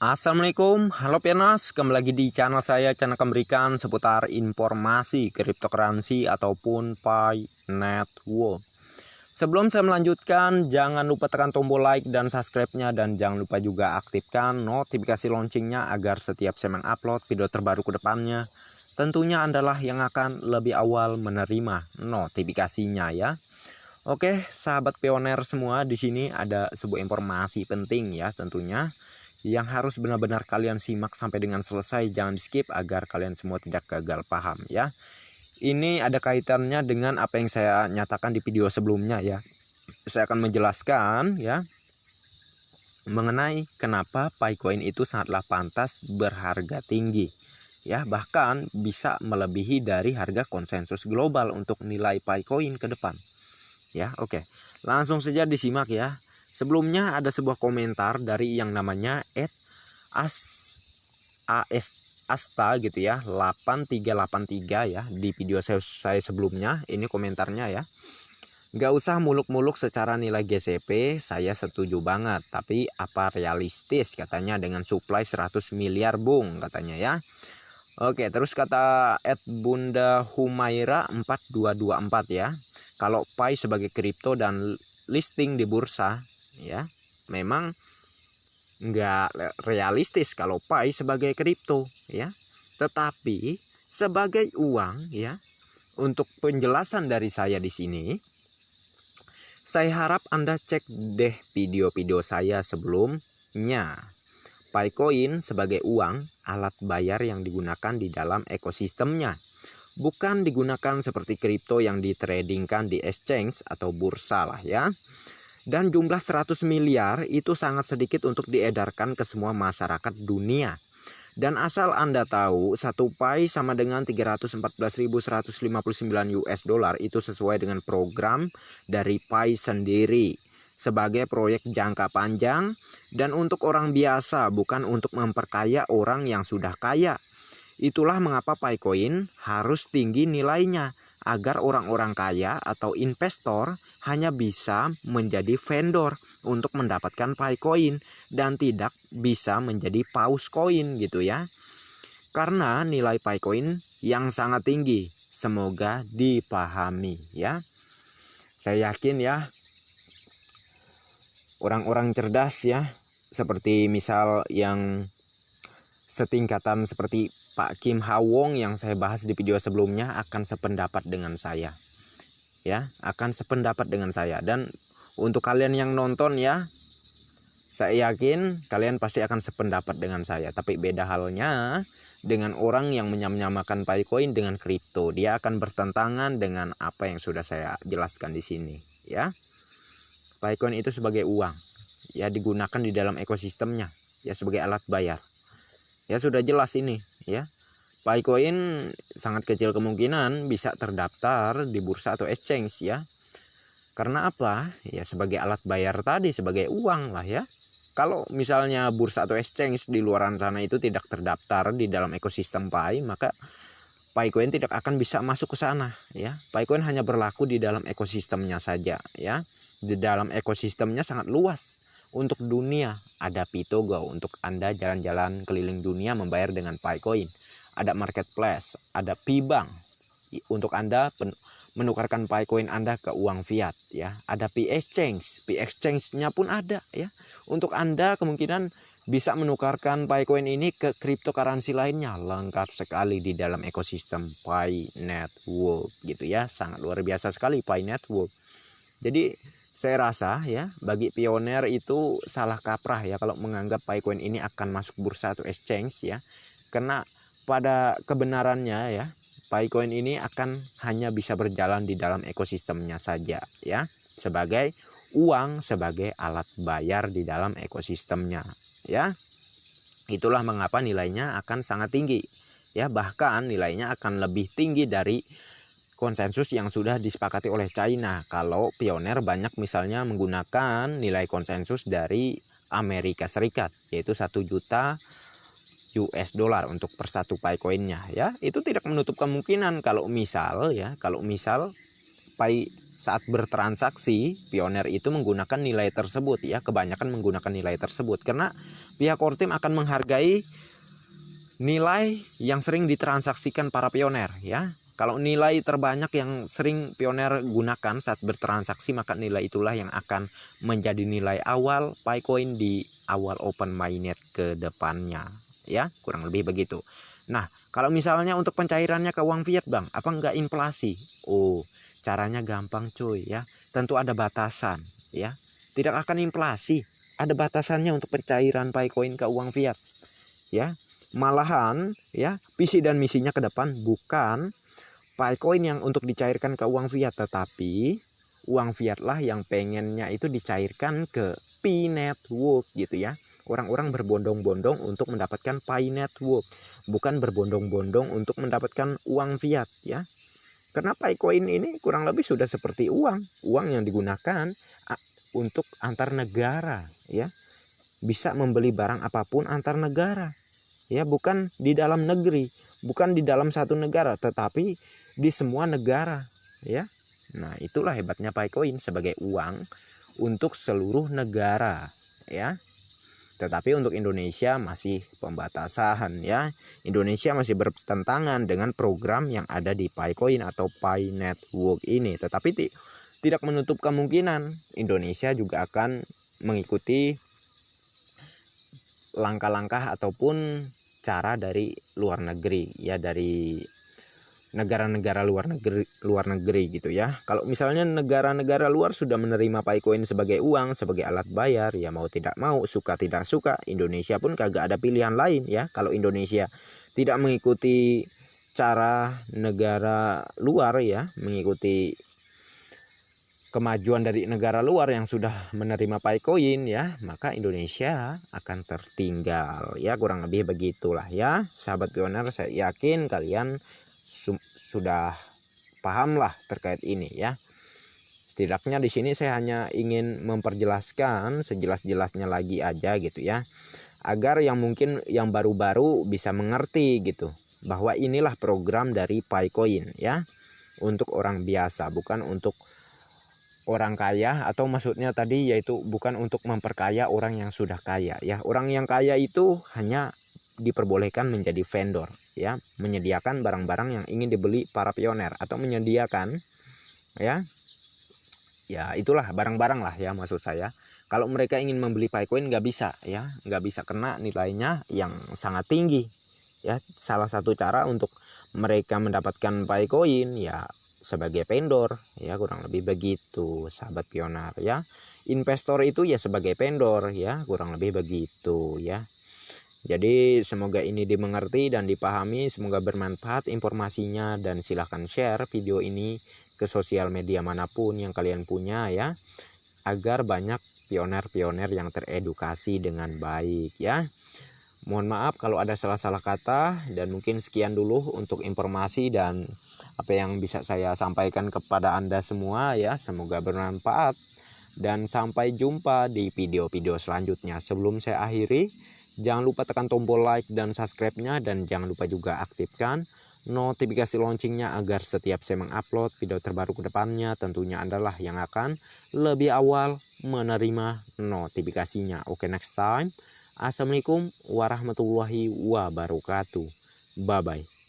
Assalamualaikum, halo Pianas, kembali lagi di channel saya, channel memberikan seputar informasi cryptocurrency ataupun Pi Network. Sebelum saya melanjutkan, jangan lupa tekan tombol like dan subscribe-nya, dan jangan lupa juga aktifkan notifikasi loncengnya agar setiap saya mengupload video terbaru ke depannya, tentunya Andalah yang akan lebih awal menerima notifikasinya ya. Oke, sahabat pioner semua, di sini ada sebuah informasi penting ya tentunya, yang harus benar-benar kalian simak sampai dengan selesai, jangan di skip agar kalian semua tidak gagal paham ya. Ini ada kaitannya dengan apa yang saya nyatakan di video sebelumnya ya. Saya akan menjelaskan ya mengenai kenapa Picoin itu sangatlah pantas berharga tinggi ya, bahkan bisa melebihi dari harga konsensus global untuk nilai Picoin ke depan ya. Oke, langsung saja disimak ya. Sebelumnya ada sebuah komentar dari yang namanya Asta gitu ya, 8383 ya, di video saya sebelumnya. Ini komentarnya ya. Gak usah muluk-muluk secara nilai GCP, saya setuju banget. Tapi apa realistis katanya dengan supply 100 miliar bung katanya ya. Oke, terus kata Bunda Humaira 4224 ya. Kalau Pi sebagai kripto dan listing di bursa ya, memang nggak realistis kalau Pi sebagai kripto ya, tetapi sebagai uang ya. Untuk penjelasan dari saya di sini, saya harap Anda cek deh video-video saya sebelumnya. Picoin sebagai uang, alat bayar yang digunakan di dalam ekosistemnya, bukan digunakan seperti kripto yang ditradingkan di exchange atau bursa lah ya. Dan jumlah 100 miliar itu sangat sedikit untuk diedarkan ke semua masyarakat dunia. Dan asal Anda tahu, satu Pi sama dengan 314.159 US dollar, itu sesuai dengan program dari Pi sendiri sebagai proyek jangka panjang dan untuk orang biasa, bukan untuk memperkaya orang yang sudah kaya. Itulah mengapa Picoin harus tinggi nilainya, agar orang-orang kaya atau investor hanya bisa menjadi vendor untuk mendapatkan Picoin dan tidak bisa menjadi paus koin gitu ya. Karena nilai Picoin yang sangat tinggi, semoga dipahami ya. Saya yakin ya, orang-orang cerdas ya, seperti misal yang setingkatan seperti Pak Kim Hawong yang saya bahas di video sebelumnya akan sependapat dengan saya ya, akan sependapat dengan saya. Dan untuk kalian yang nonton ya, saya yakin kalian pasti akan sependapat dengan saya. Tapi beda halnya dengan orang yang menyamakan Picoin dengan kripto, dia akan bertentangan dengan apa yang sudah saya jelaskan di sini ya. Picoin itu sebagai uang ya, digunakan di dalam ekosistemnya ya, sebagai alat bayar ya, sudah jelas ini ya. Picoin sangat kecil kemungkinan bisa terdaftar di bursa atau exchange ya. Karena apa? Ya sebagai alat bayar tadi, sebagai uang lah ya. Kalau misalnya bursa atau exchange di luaran sana itu tidak terdaftar di dalam ekosistem Pi, maka Picoin tidak akan bisa masuk ke sana ya. Picoin hanya berlaku di dalam ekosistemnya saja ya. Di dalam ekosistemnya sangat luas. Untuk dunia ada Pitogo untuk Anda jalan-jalan keliling dunia membayar dengan Picoin. Ada marketplace, ada P-Bank untuk Anda menukarkan Picoin Anda ke uang fiat ya. Ada P-Exchange, P-Exchange-nya pun ada ya. Untuk Anda kemungkinan bisa menukarkan Picoin ini ke cryptocurrency lainnya. Lengkap sekali di dalam ekosistem Pi Network gitu ya. Sangat luar biasa sekali Pi Network. Jadi saya rasa ya, bagi pioner itu salah kaprah ya kalau menganggap Picoin ini akan masuk bursa atau exchange ya. Karena pada kebenarannya ya, Picoin ini akan hanya bisa berjalan di dalam ekosistemnya saja ya, sebagai uang, sebagai alat bayar di dalam ekosistemnya ya. Itulah mengapa nilainya akan sangat tinggi ya, bahkan nilainya akan lebih tinggi dari konsensus yang sudah disepakati oleh China. Kalau pioner banyak misalnya menggunakan nilai konsensus dari Amerika Serikat, yaitu 1 juta US dollar untuk per satu Picoinnya ya. Itu tidak menutup kemungkinan kalau misal ya, kalau misal Pi saat bertransaksi Pioneer itu menggunakan nilai tersebut ya, kebanyakan menggunakan nilai tersebut karena pihak core team akan menghargai nilai yang sering ditransaksikan para Pioneer ya. Kalau nilai terbanyak yang sering Pioneer gunakan saat bertransaksi, maka nilai itulah yang akan menjadi nilai awal Picoin di awal open mainnet ke depannya ya, kurang lebih begitu. Nah, kalau misalnya untuk pencairannya ke uang fiat Bang, apa enggak inflasi? Oh, caranya gampang cuy ya. Tentu ada batasan ya. Tidak akan inflasi. Ada batasannya untuk pencairan Picoin ke uang fiat ya. Malahan ya, visi dan misinya ke depan bukan Picoin yang untuk dicairkan ke uang fiat, tetapi uang fiat lah yang pengennya itu dicairkan ke Pi Network gitu ya. Orang-orang berbondong-bondong untuk mendapatkan Pi Network, bukan berbondong-bondong untuk mendapatkan uang fiat ya. Karena Picoin ini kurang lebih sudah seperti uang yang digunakan untuk antar negara ya. Bisa membeli barang apapun antar negara ya, bukan di dalam negeri, bukan di dalam satu negara, tetapi di semua negara ya. Nah, itulah hebatnya Picoin sebagai uang untuk seluruh negara ya. Tetapi untuk Indonesia masih pembatasan ya. Indonesia masih bertentangan dengan program yang ada di Picoin atau Pi Network ini. Tetapi tidak menutup kemungkinan Indonesia juga akan mengikuti langkah-langkah ataupun cara dari luar negeri ya, dari negara-negara luar negeri gitu ya. Kalau misalnya negara-negara luar sudah menerima Picoin sebagai uang, sebagai alat bayar, ya mau tidak mau, suka tidak suka, Indonesia pun kagak ada pilihan lain ya. Kalau Indonesia tidak mengikuti cara negara luar ya, mengikuti kemajuan dari negara luar yang sudah menerima Picoin ya, maka Indonesia akan tertinggal ya, kurang lebih begitulah ya. Sahabat Pioneer, saya yakin kalian sudah paham lah terkait ini ya. Setidaknya di sini saya hanya ingin memperjelaskan sejelas-jelasnya lagi aja gitu ya, agar yang mungkin yang baru-baru bisa mengerti gitu, bahwa inilah program dari Picoin ya, untuk orang biasa, bukan untuk orang kaya, atau maksudnya tadi yaitu bukan untuk memperkaya orang yang sudah kaya ya. Orang yang kaya itu hanya diperbolehkan menjadi vendor ya, menyediakan barang-barang yang ingin dibeli para Pioneer, atau menyediakan ya itulah barang-barang lah ya maksud saya. Kalau mereka ingin membeli Picoin nggak bisa ya, nggak bisa karena nilainya yang sangat tinggi ya. Salah satu cara untuk mereka mendapatkan Picoin ya sebagai vendor ya, kurang lebih begitu sahabat Pioneer ya. Investor itu ya sebagai vendor ya, kurang lebih begitu ya. Jadi semoga ini dimengerti dan dipahami, semoga bermanfaat informasinya, dan silahkan share video ini ke sosial media manapun yang kalian punya ya, agar banyak pioner-pioner yang teredukasi dengan baik ya. Mohon maaf kalau ada salah-salah kata, dan mungkin sekian dulu untuk informasi dan apa yang bisa saya sampaikan kepada Anda semua ya. Semoga bermanfaat dan sampai jumpa di video-video selanjutnya. Sebelum saya akhiri, jangan lupa tekan tombol like dan subscribe-nya, dan jangan lupa juga aktifkan notifikasi loncengnya agar setiap saya mengupload video terbaru ke depannya, tentunya adalah yang akan lebih awal menerima notifikasinya. Oke, next time. Assalamualaikum warahmatullahi wabarakatuh. Bye bye.